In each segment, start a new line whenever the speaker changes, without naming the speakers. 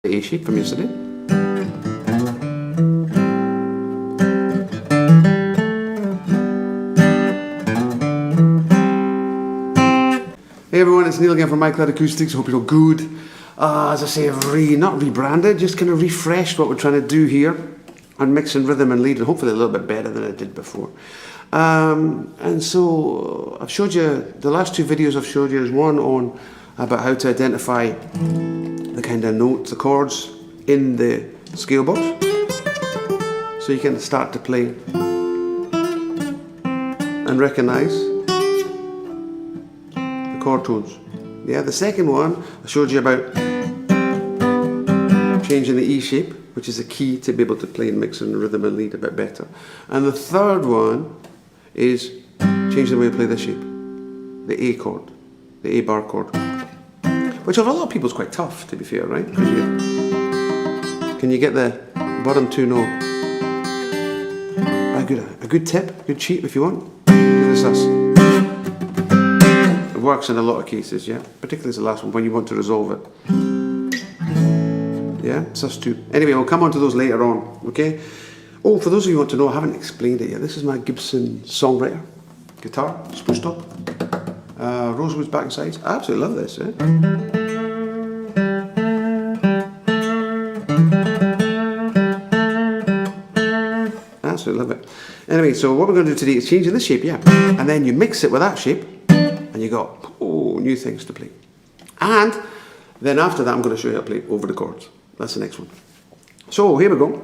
the A shape from yesterday. Hey everyone, it's Neil again from My Cloud Acoustics. Hope you're all good. As I say, I've not rebranded, just kind of refreshed what we're trying to do here on mixing rhythm and lead, and hopefully a little bit better than I did before. And so I've showed you, the last two videos I've showed you is one on about how to identify the kind of notes, the chords in the scale box, so you can start to play and recognize the chord tones. Yeah, the second one I showed you about changing the E shape, which is a key to be able to play and mix in rhythm and lead a bit better. And the third one is changing the way you play this shape, the A chord, the A bar chord, which for a lot of people is quite tough, to be fair, right? Can you get the bottom two note? A good tip, a good cheat if you want. Do this sus. It works in a lot of cases, yeah. Particularly the last one when you want to resolve it. Yeah, sus2. Anyway, we'll come on to those later on, okay? Oh, for those of you who want to know, I haven't explained it yet. This is my Gibson Songwriter guitar, spruce top, rosewood's back and sides. I absolutely love this, eh? Absolutely love it. Anyway, so what we're going to do today is changing this shape, yeah, and then you mix it with that shape, and you got new things to play. And then after that, I'm going to show you how to play over the chords. That's the next one. So here we go.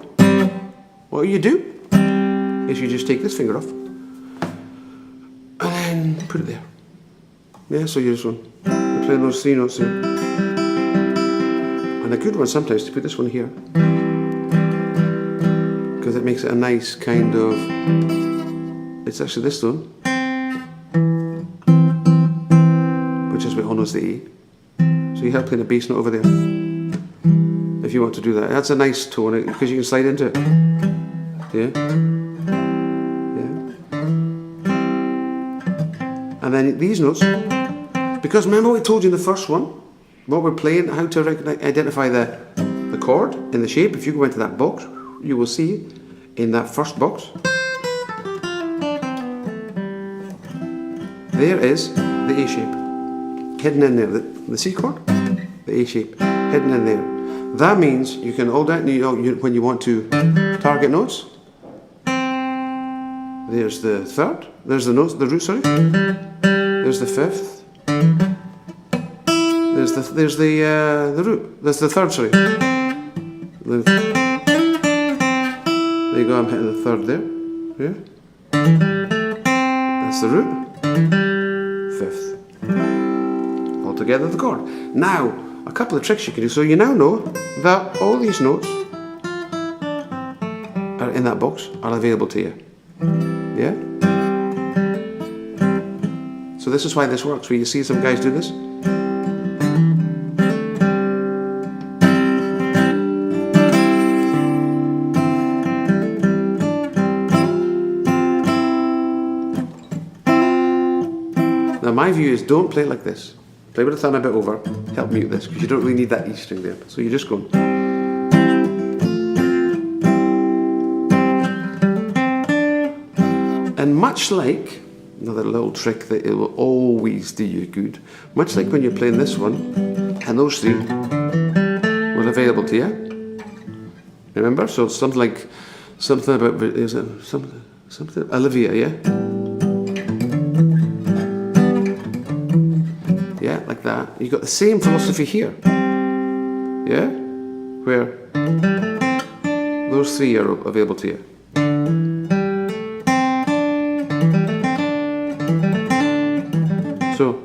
What you do is you just take this finger off and then put it there. Yeah, so you just want to play those three notes there. And a good one sometimes to put this one here, because it makes it a nice kind of, it's actually this tone, which is what we all know is the A. So you help playing a bass note over there, if you want to do that. That's a nice tone, because you can slide into it. Yeah? Yeah. And then these notes, because remember what we told you in the first one, what we're playing, how to identify the chord in the shape. If you go into that box, you will see in that first box, there is the A shape hidden in there, the C chord, the A shape hidden in there. That means you can hold that, when you want to target notes. There's the third, there's the notes, the root, sorry. There's the fifth. There's the root. There's the third, sorry. There you go, I'm hitting the third there. Yeah. That's the root. Fifth. Altogether the chord. Now, a couple of tricks you can do. So you now know that all these notes are in that box, are available to you. Yeah? So this is why this works, where you see some guys do this. Now my view is don't play like this. Play with the thumb a bit over, help mute this, because you don't really need that E string there. So you just go. And much like, another little trick that it will always do you good, much like when you're playing this one, and those three were available to you. Remember? So it's something like, something about, is it something, Olivia, yeah? Yeah, like that. You've got the same philosophy here. Yeah? Where those three are available to you. So,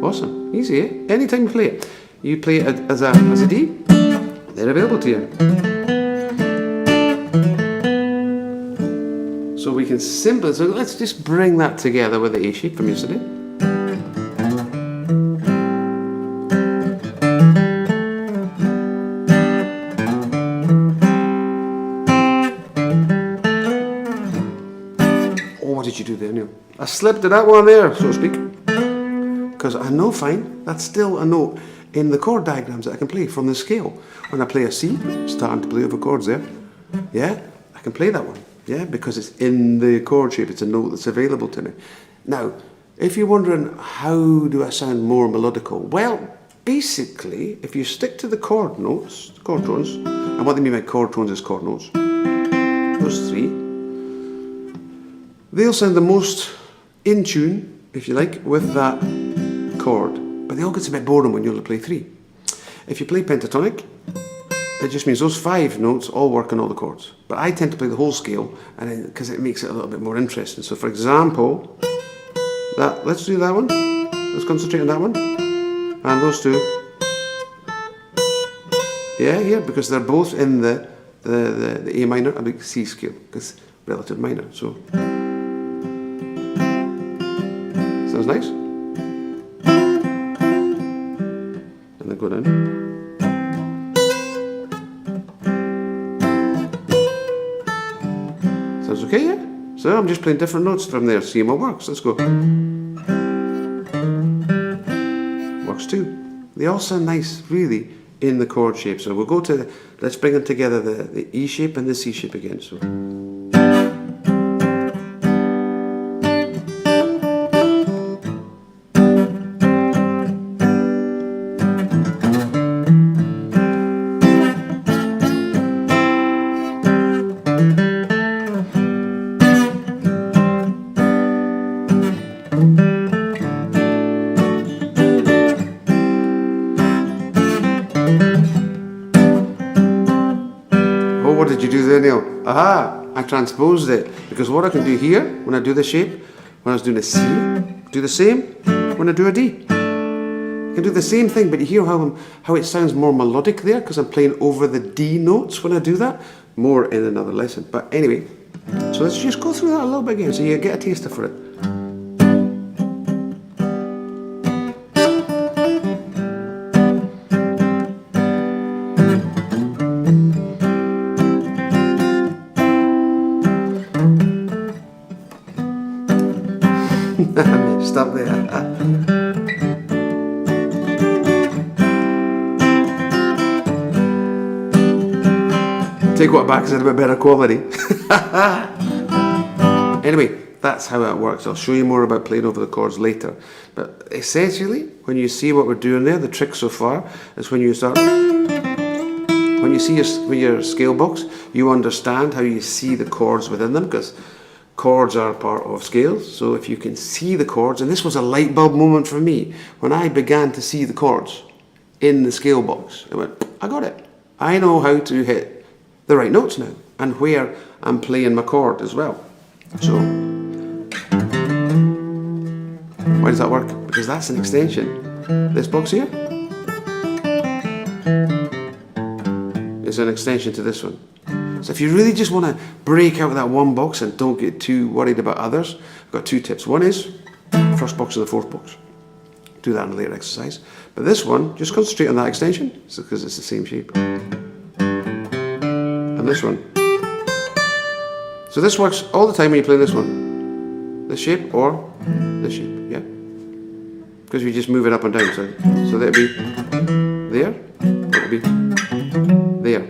awesome. Easy, eh? Anytime you play it. You play it as a D, they're available to you. So we can simply, so let's just bring that together with the A shape from yesterday. Oh, what did you do there, Neil? I slipped at that one there, so to speak. because I know fine, that's still a note in the chord diagrams that I can play from the scale. When I play a C, starting to play over chords there, yeah, I can play that one, yeah, because it's in the chord shape, it's a note that's available to me. Now, if you're wondering how do I sound more melodical, well, basically, if you stick to the chord notes, chord tones, and what they mean by chord tones is chord notes, those three, they'll sound the most in tune, if you like, with that chord. But they all get a bit boring when you only play three. If you play pentatonic, it just means those 5 notes all work on all the chords. But I tend to play the whole scale, and because it makes it a little bit more interesting. So, for example, let's do that one. Let's concentrate on that one, and those two. Yeah, here, because they're both in the A minor and the C scale, because relative minor. So, sounds nice. And then go down. Sounds okay, yeah? So I'm just playing different notes from there, seeing what works. Let's go. Works too. They all sound nice, really, in the chord shape. So we'll go to, let's bring them together, the E shape and the C shape again. So. What did you do there, Neil? Aha! I transposed it. Because what I can do here, when I do the shape, when I was doing a C, do the same when I do a D. I can do the same thing, but you hear how it sounds more melodic there, because I'm playing over the D notes when I do that. More in another lesson. But anyway, so let's just go through that a little bit again, so you get a taster for it. Stop there. Take what back, 'cause it's a bit better quality. Anyway, that's how it works. I'll show you more about playing over the chords later. But essentially, when you see what we're doing there, the trick so far is when you start, when you see your scale box, you understand how you see the chords within them, because chords are part of scales. So if you can see the chords, and this was a light bulb moment for me, when I began to see the chords in the scale box, I went, I got it. I know how to hit the right notes now, and where I'm playing my chord as well. So, why does that work? Because that's an extension. This box here is an extension to this one. So if you really just want to break out of that one box and don't get too worried about others, I've got 2 tips. One is first box and the 4th box. Do that in a later exercise. But this one, just concentrate on that extension, because it's the same shape. And this one. So this works all the time when you play this one. This shape or this shape, yeah? Because you just move it up and down. So that'll be there, that'll be there.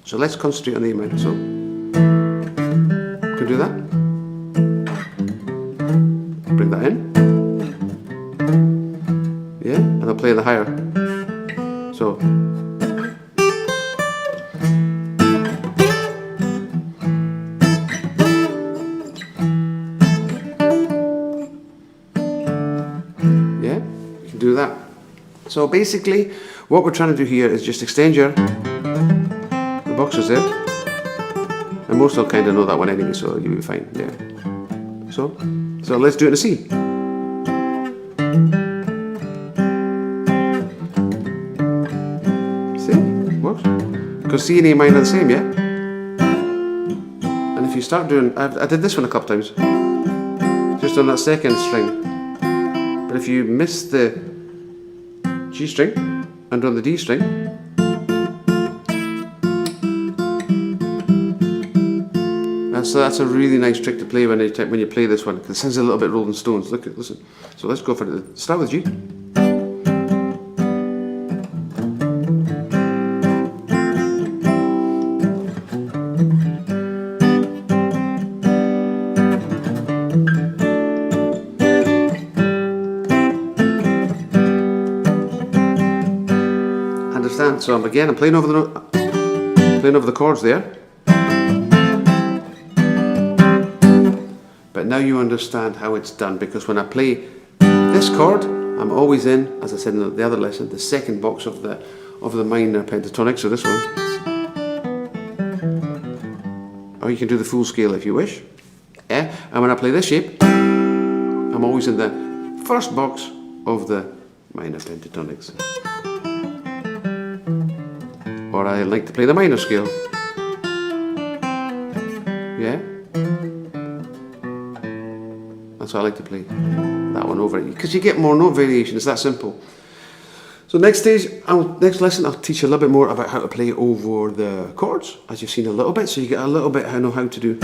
So let's concentrate on the A minor. So, can we do that? Bring that in. Yeah, and I'll play the higher. So, yeah, you can do that. So basically, what we're trying to do here is just extend your boxes there, and most will kind of know that one anyway, so you'll be fine. Yeah. So let's do it in a C. See, works. Because C and A minor are the same, yeah. And if you start doing, I did this one a couple times, just on that 2nd string. But if you miss the G string and on the D string, So that's a really nice trick to play when you play this one, because it sounds a little bit Rolling Stones. Listen. So let's go for it. Start with G. Understand? So I'm playing over the chords there. But now you understand how it's done, because when I play this chord, I'm always in, as I said in the other lesson, the second box of the minor pentatonic, so this one. Or you can do the full scale if you wish. Yeah? And when I play this shape, I'm always in the first box of the minor pentatonics. Or I like to play the minor scale. Yeah? That's what I like to play. That one over it. Because you get more note variation, it's that simple. So next lesson, I'll teach you a little bit more about how to play over the chords, as you've seen a little bit, so you get a little bit how to do.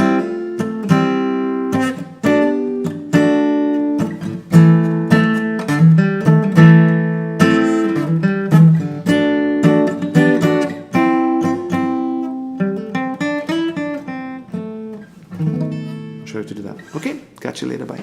How to do that. Okay, catch you later, bye.